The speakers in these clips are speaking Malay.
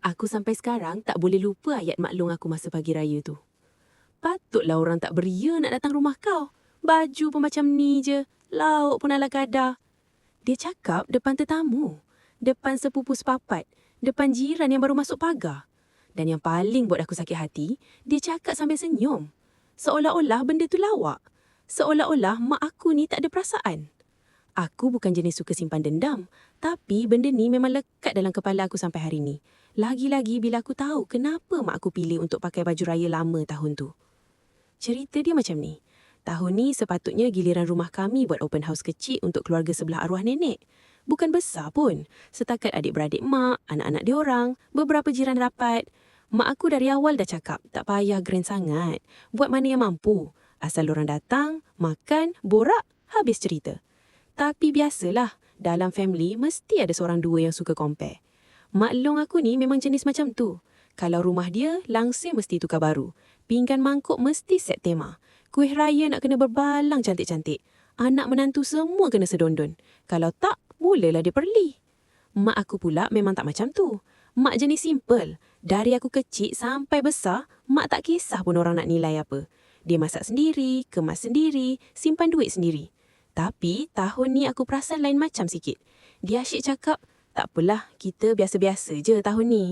Aku sampai sekarang tak boleh lupa ayat maklum aku masa pagi raya tu. Patutlah orang tak beria nak datang rumah kau. Baju pun macam ni je. Lauk pun ala kadar. Dia cakap depan tetamu. Depan sepupu sepapat. Depan jiran yang baru masuk pagar. Dan yang paling buat aku sakit hati, dia cakap sambil senyum. Seolah-olah benda tu lawak. Seolah-olah mak aku ni tak ada perasaan. Aku bukan jenis suka simpan dendam. Tapi benda ni memang lekat dalam kepala aku sampai hari ni. Lagi-lagi bila aku tahu kenapa mak aku pilih untuk pakai baju raya lama tahun tu. Cerita dia macam ni. Tahun ni sepatutnya giliran rumah kami buat open house kecil untuk keluarga sebelah arwah nenek. Bukan besar pun. Setakat adik-beradik mak, anak-anak dia orang, beberapa jiran rapat. Mak aku dari awal dah cakap tak payah grand sangat. Buat mana yang mampu. Asal orang datang, makan, borak, habis cerita. Tapi biasalah, dalam family mesti ada seorang dua yang suka compare. Mak long aku ni memang jenis macam tu. Kalau rumah dia, langsir mesti tukar baru. Pinggan mangkuk mesti set tema. Kuih raya nak kena berbalang cantik-cantik. Anak menantu semua kena sedondon. Kalau tak, bolehlah dia perli. Mak aku pula memang tak macam tu. Mak jenis simple. Dari aku kecil sampai besar, mak tak kisah pun orang nak nilai apa. Dia masak sendiri, kemas sendiri, simpan duit sendiri. Tapi tahun ni aku perasan lain macam sikit. Dia asyik cakap, tak apalah, kita biasa-biasa je tahun ni.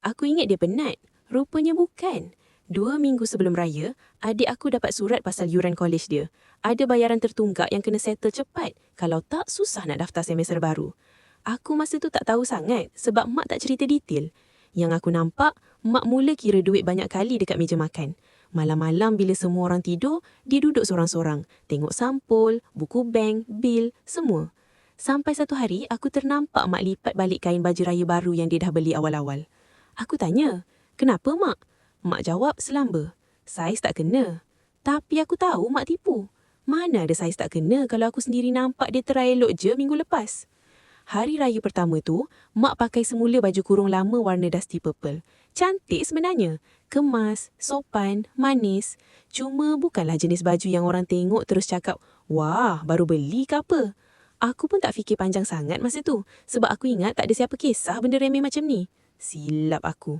Aku ingat dia penat. Rupanya bukan. 2 minggu sebelum raya, adik aku dapat surat pasal yuran college dia. Ada bayaran tertunggak yang kena settle cepat. Kalau tak, susah nak daftar semester baru. Aku masa tu tak tahu sangat sebab mak tak cerita detail. Yang aku nampak, mak mula kira duit banyak kali dekat meja makan. Malam-malam bila semua orang tidur, dia duduk sorang-sorang. Tengok sampul, buku bank, bil, semua. Sampai satu hari, aku ternampak mak lipat balik kain baju raya baru yang dia dah beli awal-awal. Aku tanya, kenapa mak? Mak jawab selamba. Saiz tak kena. Tapi aku tahu mak tipu. Mana ada saiz tak kena kalau aku sendiri nampak dia try elok je minggu lepas. Hari raya pertama tu, mak pakai semula baju kurung lama warna dusty purple. Cantik sebenarnya. Kemas, sopan, manis. Cuma bukanlah jenis baju yang orang tengok terus cakap, wah, baru beli ke apa? Aku pun tak fikir panjang sangat masa tu. Sebab aku ingat tak ada siapa kisah benda remeh macam ni. Silap aku.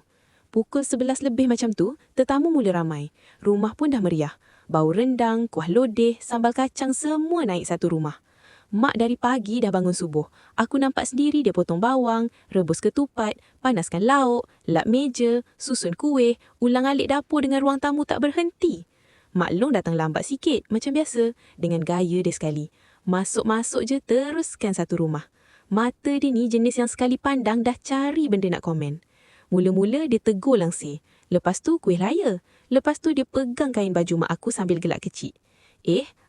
Pukul 11 lebih macam tu, tetamu mula ramai. Rumah pun dah meriah. Bau rendang, kuah lodeh, sambal kacang semua naik satu rumah. Mak dari pagi dah bangun subuh. Aku nampak sendiri dia potong bawang, rebus ketupat, panaskan lauk, lap meja, susun kuih, ulang alik dapur dengan ruang tamu tak berhenti. Mak Long datang lambat sikit, macam biasa, dengan gaya dia sekali. Masuk-masuk je teruskan satu rumah. Mata dia ni jenis yang sekali pandang dah cari benda nak komen. Mula-mula dia tegur langsir. Lepas tu kuih raya. Lepas tu dia pegang kain baju mak aku sambil gelak kecil.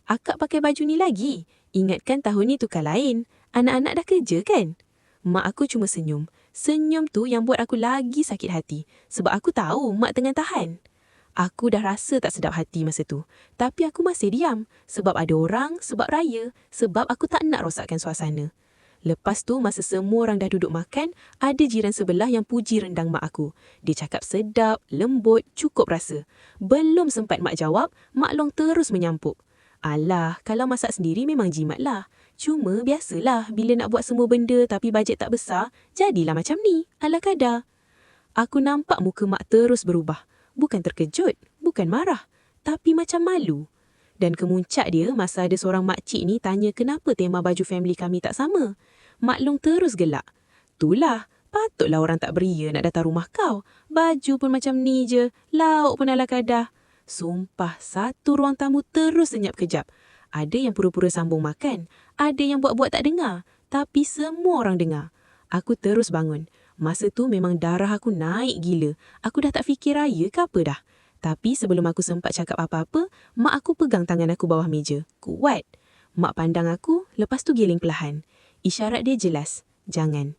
Akak pakai baju ni lagi. Ingatkan tahun ni tukar lain. Anak-anak dah kerja kan? Mak aku cuma senyum. Senyum tu yang buat aku lagi sakit hati. Sebab aku tahu mak tengah tahan. Aku dah rasa tak sedap hati masa tu. Tapi aku masih diam. Sebab ada orang, sebab raya. Sebab aku tak nak rosakkan suasana. Lepas tu masa semua orang dah duduk makan, ada jiran sebelah yang puji rendang mak aku. Dia cakap sedap, lembut, cukup rasa. Belum sempat mak jawab, Mak Long terus menyampuk. Alah, kalau masak sendiri memang jimat lah. Cuma biasalah bila nak buat semua benda tapi bajet tak besar, jadilah macam ni, ala kadar. Aku nampak muka mak terus berubah. Bukan terkejut, bukan marah, tapi macam malu. Dan kemuncak dia masa ada seorang makcik ni tanya kenapa tema baju family kami tak sama. Mak Long terus gelak. Itulah, patutlah orang tak beria nak datang rumah kau. Baju pun macam ni je, lauk pun ala kadar. Sumpah, satu ruang tamu terus senyap kejap. Ada yang pura-pura sambung makan, ada yang buat-buat tak dengar. Tapi semua orang dengar. Aku terus bangun. Masa tu memang darah aku naik gila. Aku dah tak fikir raya ke apa dah. Tapi sebelum aku sempat cakap apa-apa, mak aku pegang tangan aku bawah meja. Kuat. Mak pandang aku, lepas tu giling perlahan. Isyarat dia jelas. Jangan.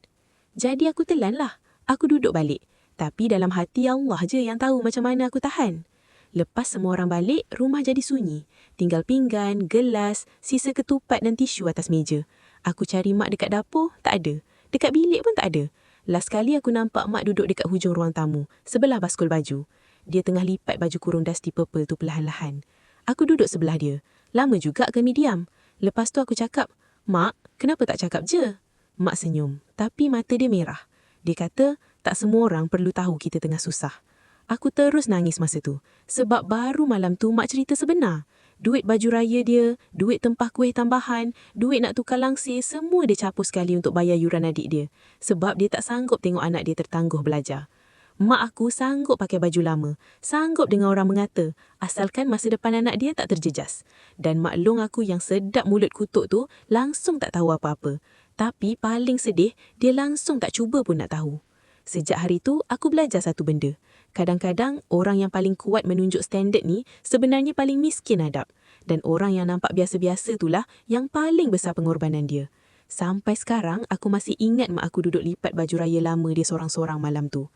Jadi aku telan lah. Aku duduk balik. Tapi dalam hati Allah je yang tahu macam mana aku tahan. Lepas semua orang balik, rumah jadi sunyi. Tinggal pinggan, gelas, sisa ketupat dan tisu atas meja. Aku cari mak dekat dapur, tak ada. Dekat bilik pun tak ada. Last kali aku nampak mak duduk dekat hujung ruang tamu, sebelah baskul baju. Dia tengah lipat baju kurung dusty purple tu perlahan-lahan. Aku duduk sebelah dia. Lama juga kami diam. Lepas tu aku cakap, Mak, kenapa tak cakap je? Mak senyum, tapi mata dia merah. Dia kata, Tak semua orang perlu tahu kita tengah susah. Aku terus nangis masa tu. Sebab baru malam tu mak cerita sebenar. Duit baju raya dia, duit tempah kuih tambahan, duit nak tukar langsir, semua dia capur sekali untuk bayar yuran adik dia. Sebab dia tak sanggup tengok anak dia tertangguh belajar. Mak aku sanggup pakai baju lama, sanggup dengan orang mengata, asalkan masa depan anak dia tak terjejas. Dan mak long aku yang sedap mulut kutuk tu langsung tak tahu apa-apa. Tapi paling sedih, dia langsung tak cuba pun nak tahu. Sejak hari tu, aku belajar satu benda. Kadang-kadang, orang yang paling kuat menunjuk standard ni sebenarnya paling miskin adab. Dan orang yang nampak biasa-biasa itulah yang paling besar pengorbanan dia. Sampai sekarang, aku masih ingat mak aku duduk lipat baju raya lama dia sorang-sorang malam tu.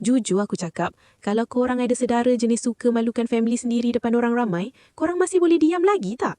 Jujur aku cakap, kalau korang ada sedara jenis suka malukan family sendiri depan orang ramai, korang masih boleh diam lagi tak?